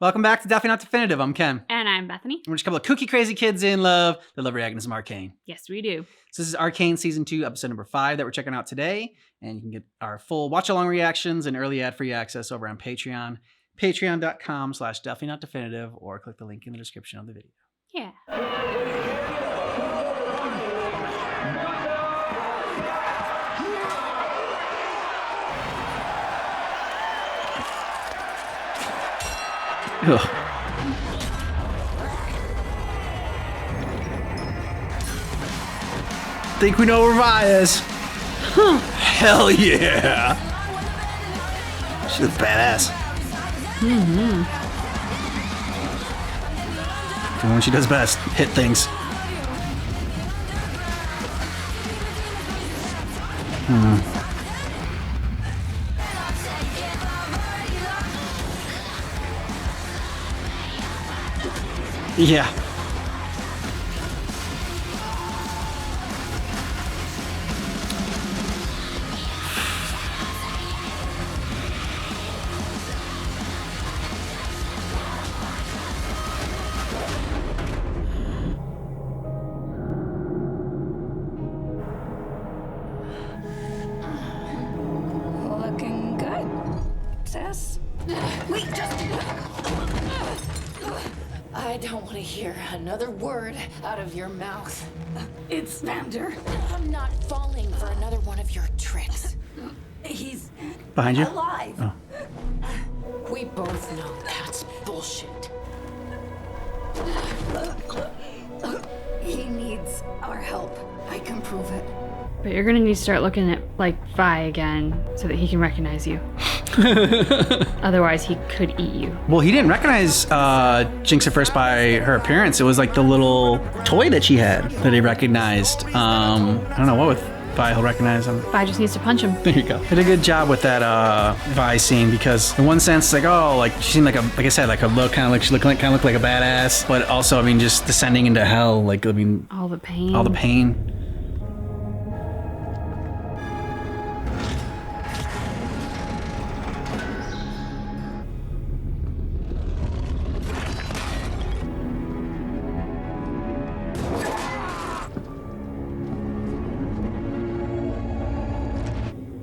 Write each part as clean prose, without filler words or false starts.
Welcome back to Definitely Not Definitive. I'm Ken. And I'm Bethany. We're just a couple of kooky crazy kids in love that love reacting to some Arcane. Yes, we do. So this is Arcane Season 2, Episode number 5 that we're checking out today. And you can get our full watch-along reactions and early ad-free access over on Patreon. Patreon.com/definitely-not-definitive, or click the link in the description of the video. Yeah. Ugh. Think we know where Vi is? Huh. Hell yeah! She looks badass. Mm-hmm. Doing what she does best, hit things. Yeah. Looking good, Tess. Wait, just... I don't want to hear another word out of your mouth. It's Vander. I'm not falling for another one of your tricks. He's Behind you? alive. Oh. We both know that's bullshit. He needs our help. I can prove it. But you're gonna need to start looking at like Vi again so that he can recognize you. Otherwise, he could eat you. Well, he didn't recognize Jinx at first by her appearance. It was like the little toy that she had that he recognized. I don't know what with Vi he'll recognize him. Vi just needs to punch him. There you go. Did a good job with that Vi scene, because in one sense, like, oh, like she seemed like I said, like a look, kind of like she looked like a badass, but also, I mean, just descending into hell, like, I mean, All the pain. all the pain.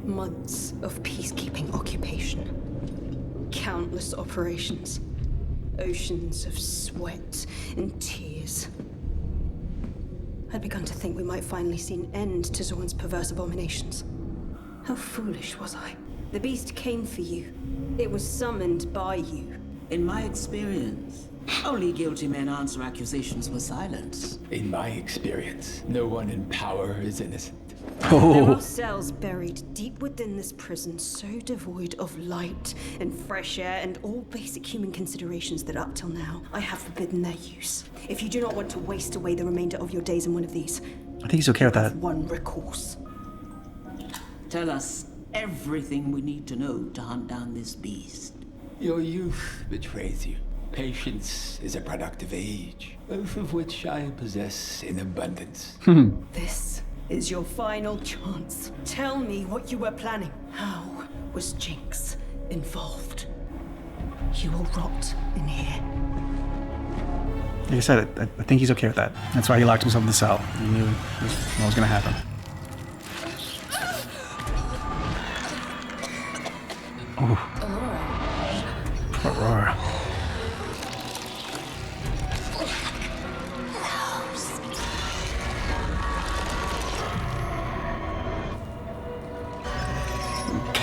Months of peacekeeping occupation. Countless operations. Oceans of sweat and tears. I'd begun to think we might finally see an end to Zorn's perverse abominations. How foolish was I? The beast came for you. It was summoned by you. In my experience, only guilty men answer accusations with silence. In my experience, no one in power is innocent. There Oh, are cells buried deep within this prison, so devoid of light and fresh air and all basic human considerations that up till now I have forbidden their use. If you do not want to waste away the remainder of your days in one of these, I think he's okay with that. one recourse. Tell us everything we need to know to hunt down this beast. Your youth betrays you. Patience is a product of age, both of which I possess in abundance. This is your final chance. Tell me what you were planning. How was Jinx involved? You will rot in here. Like I said, I think he's okay with that. That's why he locked himself in the cell. He knew what was going to happen. Oh. Aurora.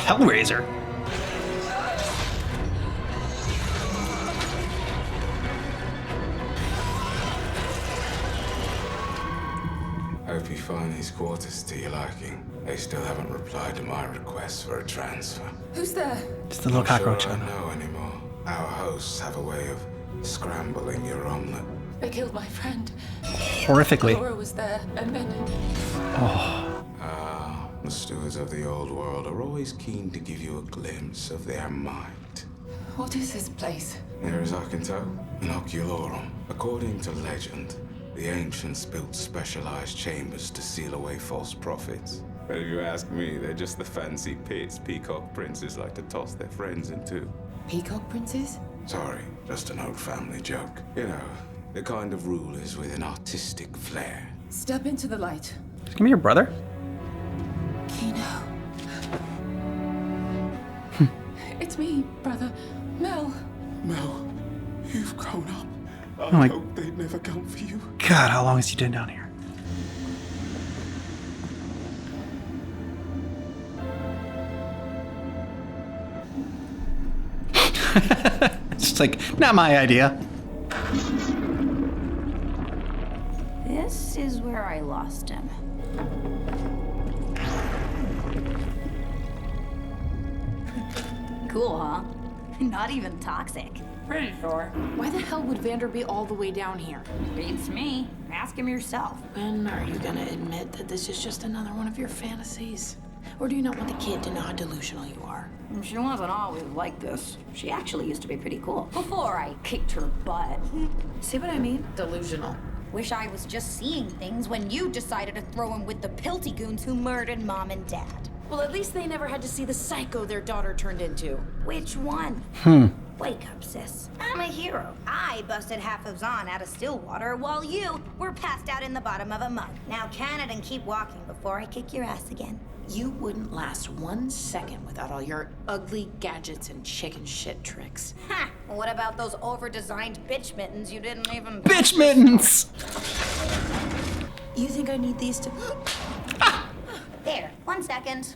Hellraiser. Hope you find these quarters to your liking. They still haven't replied to my request for a transfer. Who's there? Just a little cockroach. Sure I don't know anymore. Our hosts have a way of scrambling your omelet. They killed my friend. Horrifically. Laura was there, and then... The stewards of the old world are always keen to give you a glimpse of their might. What is this place? Near as I can tell, an oculorum. According to legend, the ancients built specialized chambers to seal away false prophets. But if you ask me, they're just the fancy pits peacock princes like to toss their friends into. Peacock princes? Sorry, just an old family joke. You know, the kind of rulers with an artistic flair. Step into the light. Just give me your brother. Kino. It's me, brother. Mel. Mel, you've grown up. I my- hope they'd never come for you. God, how long has he been down here? It's just like, not my idea. This is where I lost him. Cool, huh? Not even toxic. Pretty sure. Why the hell would Vander be all the way down here? Beats me. Ask him yourself. When are you gonna admit that this is just another one of your fantasies? Or do you not want the kid to know how delusional you are? She wasn't always like this. She actually used to be pretty cool. Before I kicked her butt. See what I mean? Delusional. Wish I was just seeing things when you decided to throw him with the Pilty goons who murdered Mom and Dad. Well, at least they never had to see the psycho their daughter turned into. Which one? Wake up, sis. I'm a hero. I busted half of Zahn out of Stillwater while you were passed out in the bottom of a mug. Now can it and keep walking before I kick your ass again. You wouldn't last 1 second without all your ugly gadgets and chicken shit tricks. Ha! What about those over-designed bitch mittens you didn't even... Bitch mittens! You think I need these to... There, 1 second.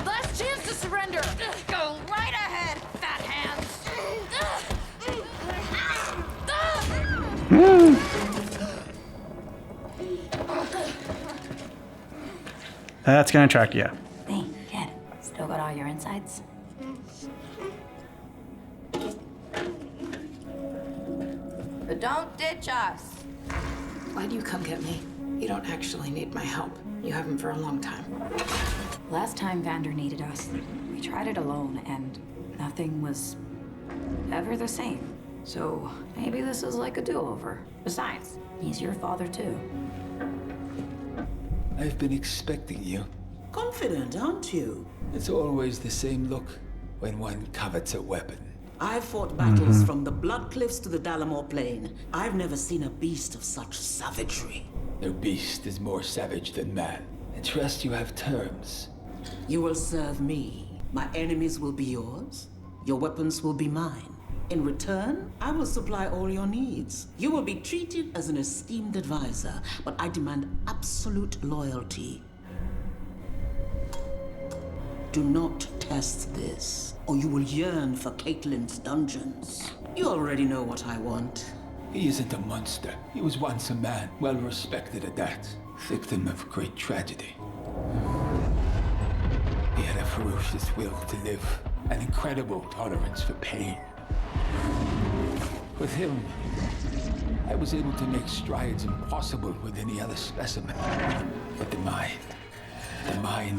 Last chance to surrender! Go right ahead, fat hands. That's gonna track you. Hey, kid. Still got all your insides? But don't ditch us. Why do you come get me? You don't actually need my help. You haven't for a long time. Last time Vander needed us, we tried it alone, and nothing was ever the same. So maybe this is like a do-over. Besides, he's your father too. I've been expecting you. Confident, aren't you? It's always the same look when one covets a weapon. I've fought battles from the Blood Cliffs to the Dalamore Plain. I've never seen a beast of such savagery. No beast is more savage than man. I trust you have terms. You will serve me. My enemies will be yours. Your weapons will be mine. In return, I will supply all your needs. You will be treated as an esteemed advisor, but I demand absolute loyalty. Do not test this, or you will yearn for Caitlin's dungeons. You already know what I want. He isn't a monster. He was once a man, well respected at that. Victim of great tragedy. He had a ferocious will to live, an incredible tolerance for pain. With him, I was able to make strides impossible with any other specimen. But the mind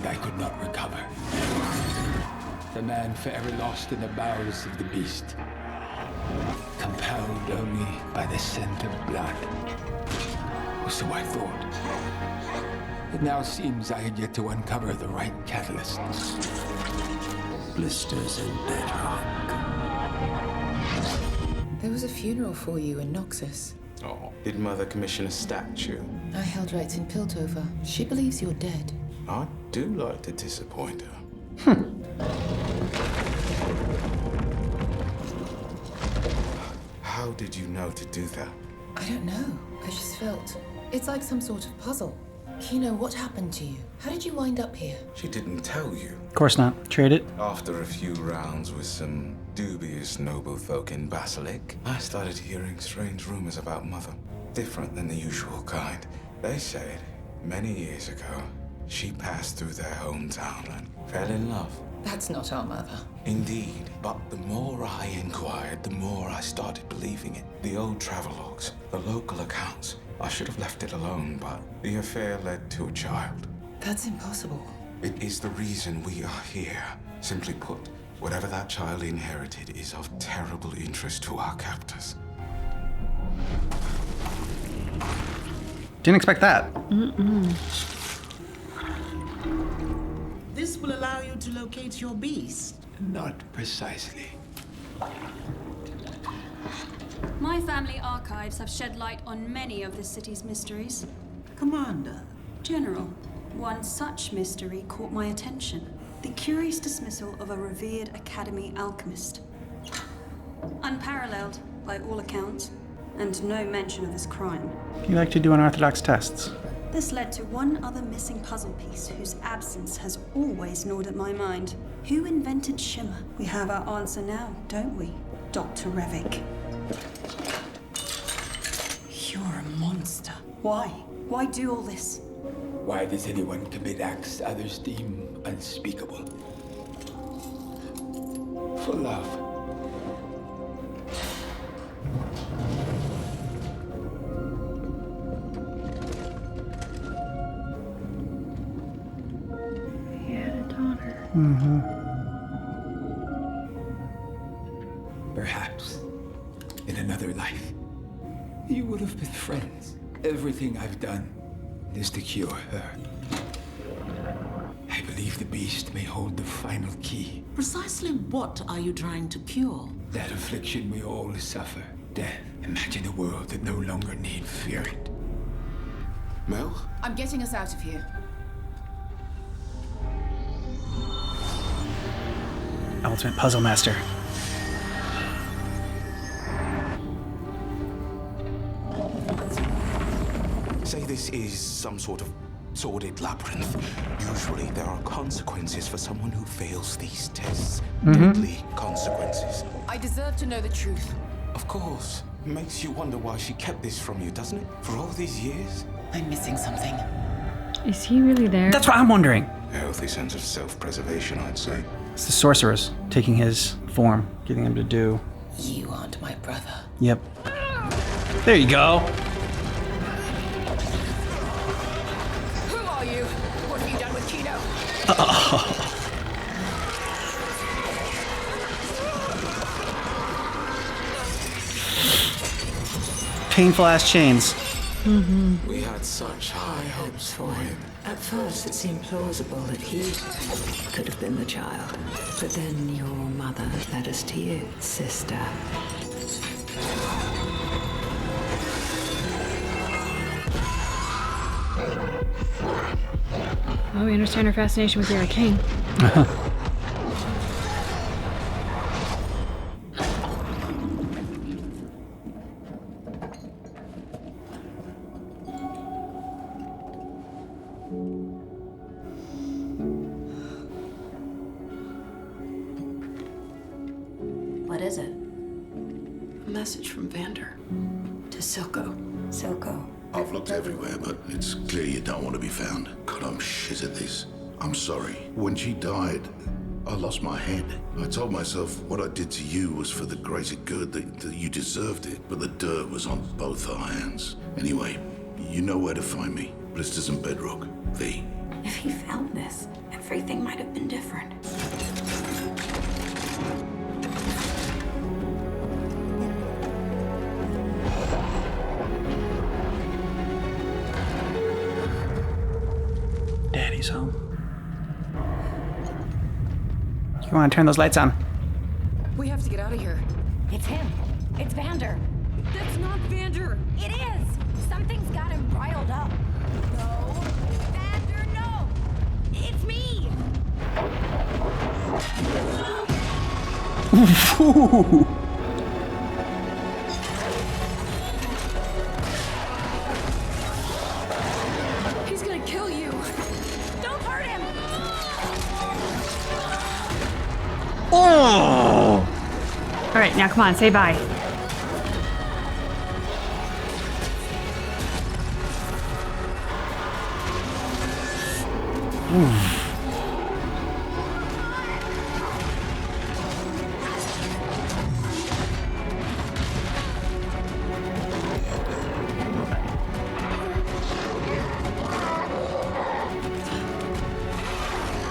I could not recover. The man forever lost in the bowels of the beast. Compelled only by the scent of blood. Or so I thought. It now seems I had yet to uncover the right catalyst. Blisters and Bedrock. There was a funeral for you in Noxus. Oh, did Mother commission a statue? I held right in Piltover. She believes you're dead. I do like to disappoint her. How did you know to do that? I don't know. I just felt. It's like some sort of puzzle. Kino, what happened to you? How did you wind up here? She didn't tell you. Of course not. Trade it. After a few rounds with some dubious noble folk in Basilic, I started hearing strange rumors about Mother. Different than the usual kind. They said, many years ago, she passed through their hometown and fell in love. That's not our mother. Indeed, but the more I inquired, the more I started believing it. The old travelogues, the local accounts. I should have left it alone, but the affair led to a child. That's impossible. It is the reason we are here. Simply put, whatever that child inherited is of terrible interest to our captors. Didn't expect that. This This will allow you to locate your beast. Not precisely. My family archives have shed light on many of the city's mysteries. Commander. General, one such mystery caught my attention. The curious dismissal of a revered Academy alchemist. Unparalleled, by all accounts, and no mention of his crime. You like to do unorthodox tests. This led to one other missing puzzle piece whose absence has always gnawed at my mind. Who invented Shimmer? We have our answer now, don't we, Dr. Revik? You're a monster. Why? Why do all this? Why does anyone commit acts others deem unspeakable? For love. He had a daughter. Perhaps, in another life, you would have been friends. Everything I've done is to cure her. I believe the beast may hold the final key. Precisely what are you trying to cure? That affliction we all suffer. Death. Imagine a world that no longer need fear it. Mel? I'm getting us out of here. Ultimate puzzle master. Say this is some sort of sordid labyrinth. Usually there are consequences for someone who fails these tests. Deadly consequences. I deserve to know the truth. Of course. Makes you wonder why she kept this from you, doesn't it? For all these years? I'm missing something. Is he really there? That's what I'm wondering. A healthy sense of self-preservation, I'd say. It's the sorceress taking his form, getting him to do. You aren't my brother. Yep. There you go. Who are you? What have you done with Kino? Painful ass chains. We had such high hopes for him. At first, it seemed plausible that he could have been the child. But then your mother led us to you, sister. Well, we understand her fascination with the Arcane. What is it? A message from Vander. To Silco. Silco. I've looked everywhere, but it's clear you don't want to be found. God, I'm shit at this. I'm sorry. When she died, I lost my head. I told myself what I did to you was for the greater good, that you deserved it, but the dirt was on both our hands. Anyway, you know where to find me. Blisters and Bedrock. V. If he found this, everything might have been different. Daddy's home. You want to turn those lights on? We have to get out of here. It's him. It's Vander. That's not Vander. It is. Something's got him riled up. No. Vander, no. It's me. He's gonna kill you. Don't hurt him. Oh! All right, now come on, say bye.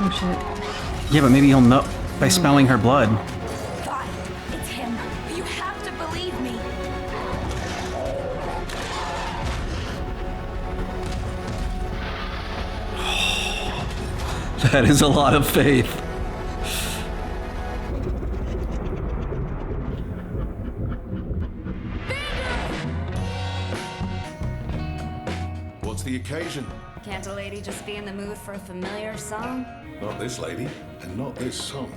Oh shit. Yeah, but maybe he'll know by smelling her blood. God, it's him. You have to believe me. That is a lot of faith. What's the occasion? Can't a lady just be in the mood for a familiar song? Not this lady, and not this song.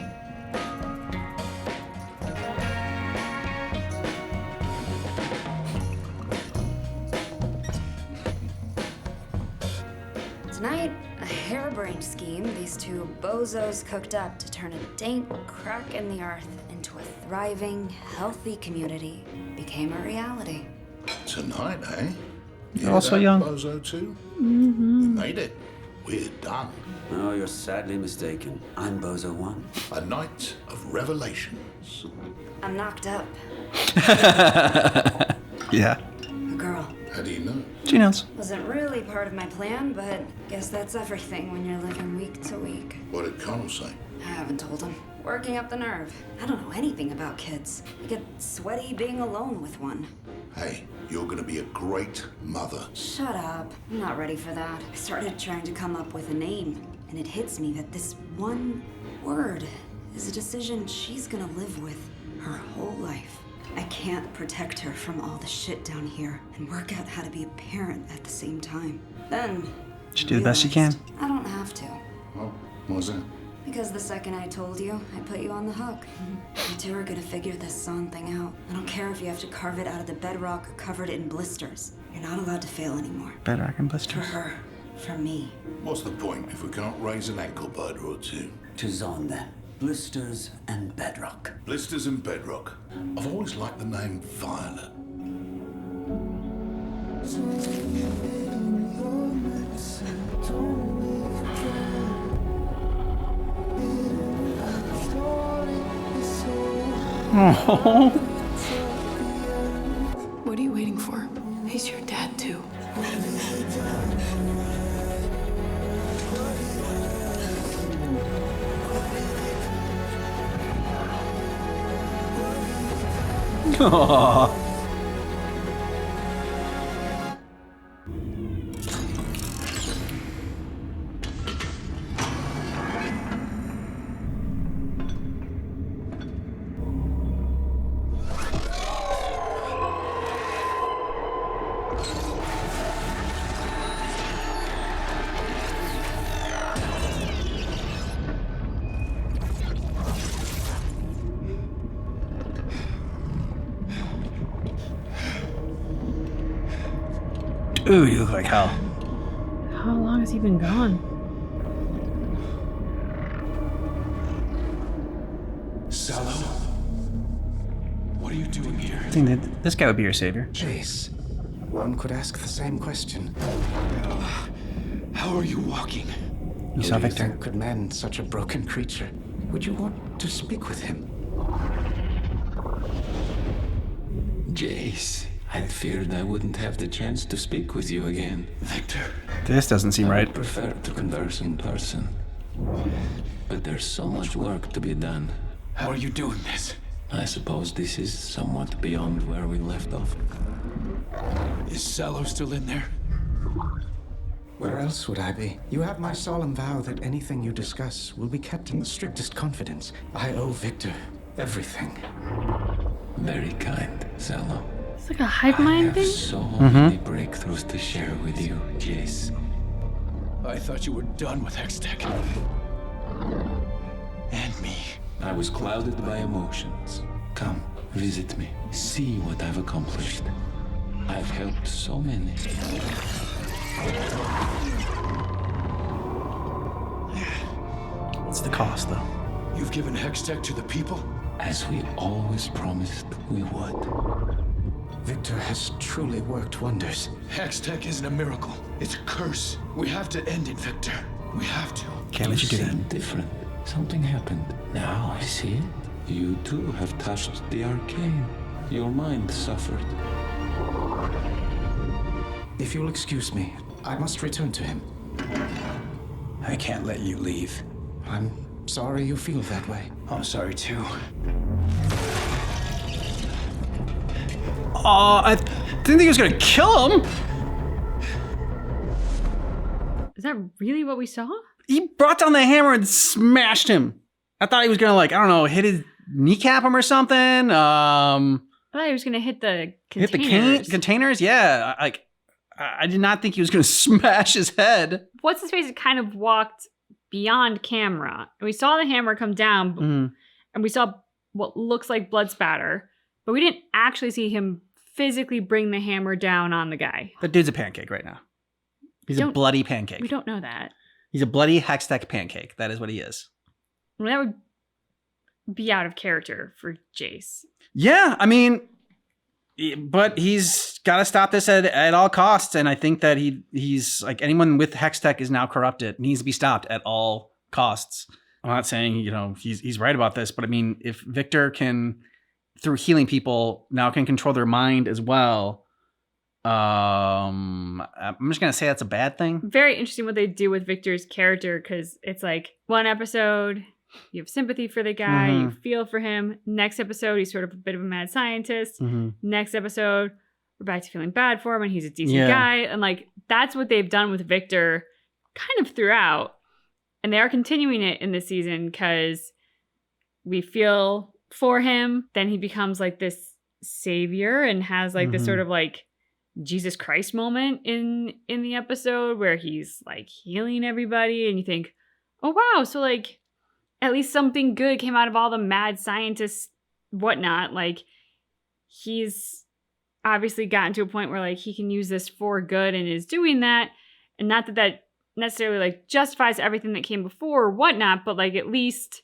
Tonight, a harebrained scheme these two bozos cooked up to turn a dank crack in the earth into a thriving, healthy community became a reality. Tonight, eh? You're also young. Bozo too? Mm-hmm. We made it. We're done. Oh, you're sadly mistaken. I'm Bozo 1. A night of revelations. I'm knocked up. Yeah. A girl. How do you know? She knows. Wasn't really part of my plan, but guess that's everything when you're living week to week. What did Connell say? I haven't told him. Working up the nerve. I don't know anything about kids. I get sweaty being alone with one. Hey, you're gonna be a great mother. Shut up. I'm not ready for that. I started trying to come up with a name, and it hits me that this one word is a decision she's gonna live with her whole life. I can't protect her from all the shit down here and work out how to be a parent at the same time. Then, Just do the best you can. I don't have to. Oh, what was that? Because the second I told you, I put you on the hook. You two are gonna figure this song thing out. I don't care if you have to carve it out of the bedrock or cover it in blisters. You're not allowed to fail anymore. Bedrock and For blisters. her. For me. What's the point if we can't raise an ankle biter or two? To Zon then. Blisters and Bedrock. Blisters and Bedrock. I've always liked the name Violet. Oh. What are you waiting for? He's your dad, too. Aww. Ooh, you look like hell. How long has he been gone? Sallow? What are you doing here? I think that this guy would be your savior. Jace, one could ask the same question. How are you walking? You saw Who do Victor. think could mend such a broken creature? Would you want to speak with him? Jace, I feared I wouldn't have the chance to speak with you again. Victor. This doesn't seem I right. would prefer to converse in person. But there's so much work to be done. How are you doing this? I suppose this is somewhat beyond where we left off. Is Sallow still in there? Where else would I be? You have my solemn vow that anything you discuss will be kept in the strictest confidence. I owe Victor everything. Very kind, Sallow. It's like a hive mind I thing? have so many breakthroughs to share with you, Jace. I thought you were done with Hextech. And me. I was clouded by emotions. Come, visit me. See what I've accomplished. I've helped so many. What's the cost, though? You've given Hextech to the people? As we always promised we would. Victor has truly worked wonders. Hextech isn't a miracle. It's a curse. We have to end it, Victor. We have to. Can't let you do that. seem different. Something happened. Now I see it. You too have touched the Arcane. Your mind suffered. If you'll excuse me, I must return to him. I can't let you leave. I'm sorry you feel that way. I'm sorry too. I didn't think he was gonna kill him. Is that really what we saw? He brought down the hammer and smashed him. I thought he was gonna, like, I don't know, hit his kneecap him or something. I thought he was gonna hit the containers. Containers? Yeah. I did not think he was gonna smash his head. What's his face kind of walked beyond camera. And we saw the hammer come down, and we saw what looks like blood spatter, but we didn't actually see him physically bring the hammer down on the guy. That dude's a pancake right now. He's a bloody pancake. We don't know that. He's a bloody Hextech pancake. That is what he is. Well, that would be out of character for Jace. Yeah, I mean, but he's got to stop this at all costs. And I think that he's like, anyone with Hextech is now corrupted. Needs to be stopped at all costs. I'm not saying, he's right about this, but I mean, if Victor can, through healing people, now can control their mind as well, I'm just going to say that's a bad thing. Very interesting what they do with Victor's character, because it's like one episode, you have sympathy for the guy, you feel for him. Next episode, he's sort of a bit of a mad scientist. Next episode, we're back to feeling bad for him and he's a decent guy. And like, that's what they've done with Victor kind of throughout. And they are continuing it in this season because we feel for him. Then he becomes like this savior and has like this sort of like Jesus Christ moment in the episode where he's like healing everybody. And you think, oh, wow. So like at least something good came out of all the mad scientists, whatnot. Like he's obviously gotten to a point where like he can use this for good and is doing that. And not that that necessarily like justifies everything that came before or whatnot, but like at least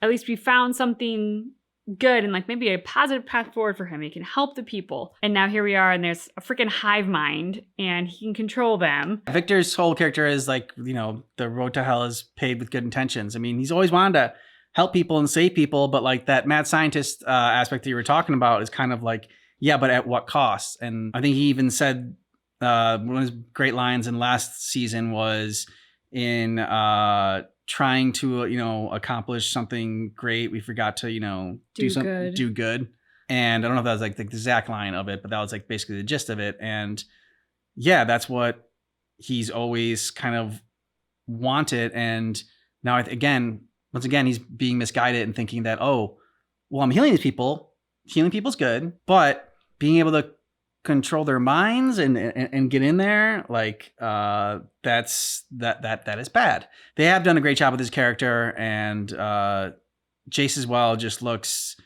we found something good and like maybe a positive path forward for him. He can help the people. And now here we are and there's a freaking hive mind and he can control them. Victor's whole character is like, the road to hell is paved with good intentions. I mean, he's always wanted to help people and save people, but like that mad scientist aspect that you were talking about is kind of like, yeah, but at what cost? And I think he even said one of his great lines in last season was in trying to, accomplish something great, we forgot to, do good. And I don't know if that was like the exact line of it, but that was like basically the gist of it. And yeah, that's what he's always kind of wanted. And now, once again, he's being misguided and thinking that, oh, well, I'm healing these people. Healing people's good, but being able to control their minds and get in there, like that is bad. They have done a great job with his character, and Jace as well just looks,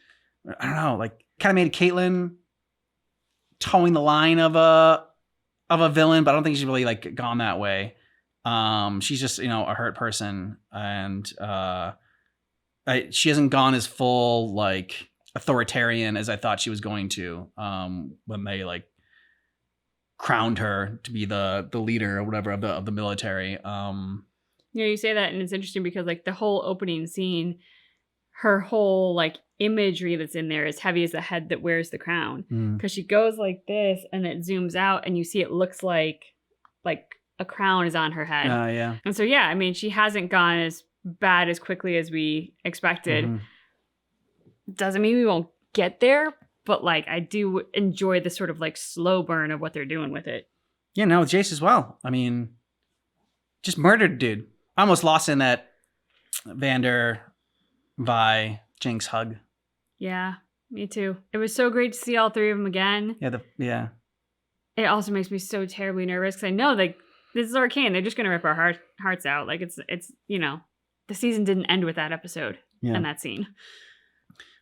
I don't know, like kind of made Caitlyn towing the line of a villain, but I don't think she's really like gone that way. She's just a hurt person, and she hasn't gone as full like authoritarian as I thought she was going to when they like crowned her to be the leader or whatever of the military. You say that and it's interesting because like the whole opening scene, her whole like imagery that's in there is heavy as the head that wears the crown, because she goes like this and it zooms out and you see it looks like a crown is on her head. Yeah. And so I mean, she hasn't gone as bad as quickly as we expected. Doesn't mean we won't get there, but like I do enjoy the sort of like slow burn of what they're doing with it. Yeah, no, with Jace as well. I mean, just murdered dude. I almost lost in that Vander Vi Jinx hug. Yeah, me too. It was so great to see all three of them again. Yeah. It also makes me so terribly nervous because I know like this is Arcane. They're just gonna rip our hearts out. Like it's the season didn't end with that episode and that scene.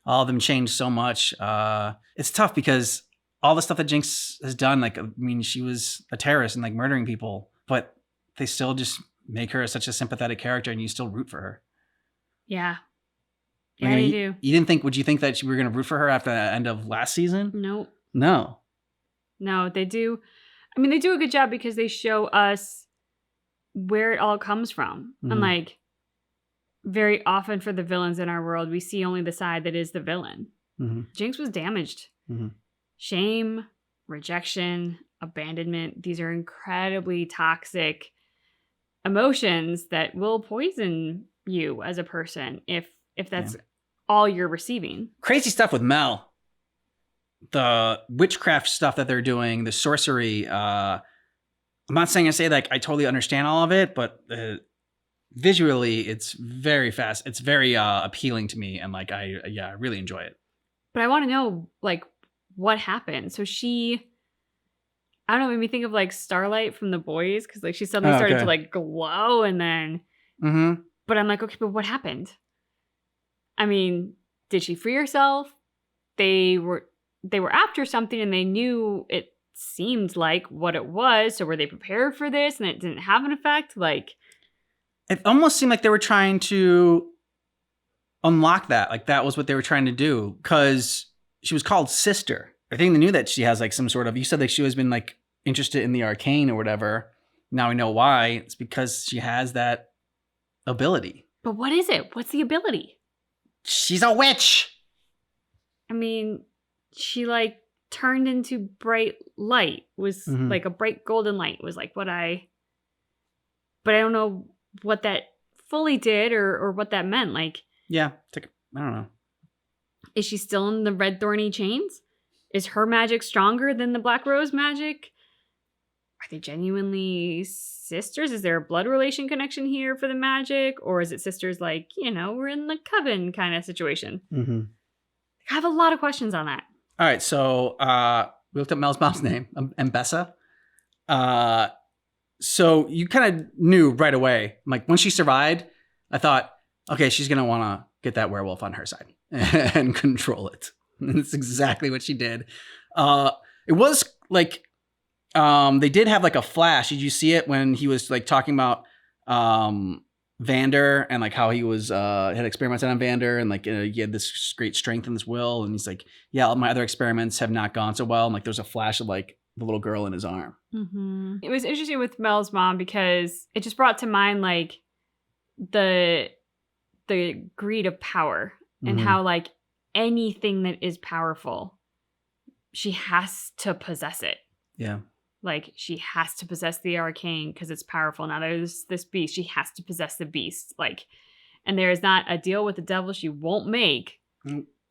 All of them changed so much. It's tough because all the stuff that Jinx has done, like, I mean, she was a terrorist and like murdering people, but they still just make her such a sympathetic character and you still root for her. Yeah. Yeah, you do. You didn't think, would you think that you were going to root for her after the end of last season? Nope. No, they do. I mean, they do a good job because they show us where it all comes from. And like, very often for the villains in our world, we see only the side that is the villain. Jinx was damaged. Shame, rejection, abandonment. These are incredibly toxic emotions that will poison you as a person if that's all you're receiving. Crazy stuff with Mel. The witchcraft stuff that they're doing, the sorcery. I'm not saying I totally understand all of it, but visually, it's very fast. It's very appealing to me, and like I really enjoy it. But I want to know like what happened. So I don't know, made me think of like Starlight from The Boys, because like she suddenly started to like glow, and then. Mm-hmm. But I'm like, okay, but what happened? I mean, did she free herself? They were after something, and they knew it seemed like what it was. So were they prepared for this, and it didn't have an effect? Like, it almost seemed like they were trying to unlock that. Like that was what they were trying to do, because she was called Sister. I think they knew that she has like some sort of. You said that she has been like interested in the arcane or whatever. Now we know why. It's because she has that ability. But what is it? What's the ability? She's a witch. I mean, she like turned into bright light. Was like a bright golden light. Was like what I. But I don't know what that fully did or what that meant. Like, yeah, it's like, I don't know. Is she still in the red thorny chains? Is her magic stronger than the Black Rose magic? Are they genuinely sisters? Is there a blood relation connection here for the magic? Or is it sisters like, we're in the coven kind of situation? Mm-hmm. I have a lot of questions on that. All right, so we looked up Mel's mom's name, Mbessa. So you kind of knew right away. Like when she survived, I thought, okay, she's going to want to get that werewolf on her side and control it. And that's exactly what she did. It was like, they did have like a flash. Did you see it when he was like talking about Vander and like how he was had experimented on Vander and like he had this great strength in his will, and he's like, yeah, all my other experiments have not gone so well. And like there's a flash of like the little girl in his arm. Mm-hmm. It was interesting with Mel's mom because it just brought to mind like the greed of power and how like anything that is powerful, she has to possess it. Yeah. Like she has to possess the arcane because it's powerful. Now there's this beast. She has to possess the beast. Like, and there is not a deal with the devil she won't make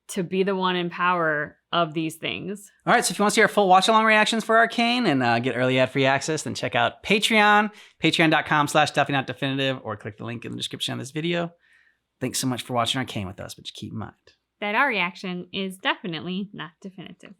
to be the one in power of these things. All right. So if you want to see our full watch along reactions for Arcane and get early ad free access, then check out Patreon, patreon.com/DefiniteDefinitive, or click the link in the description of this video. Thanks so much for watching Arcane with us, but just keep in mind that our reaction is definitely not definitive.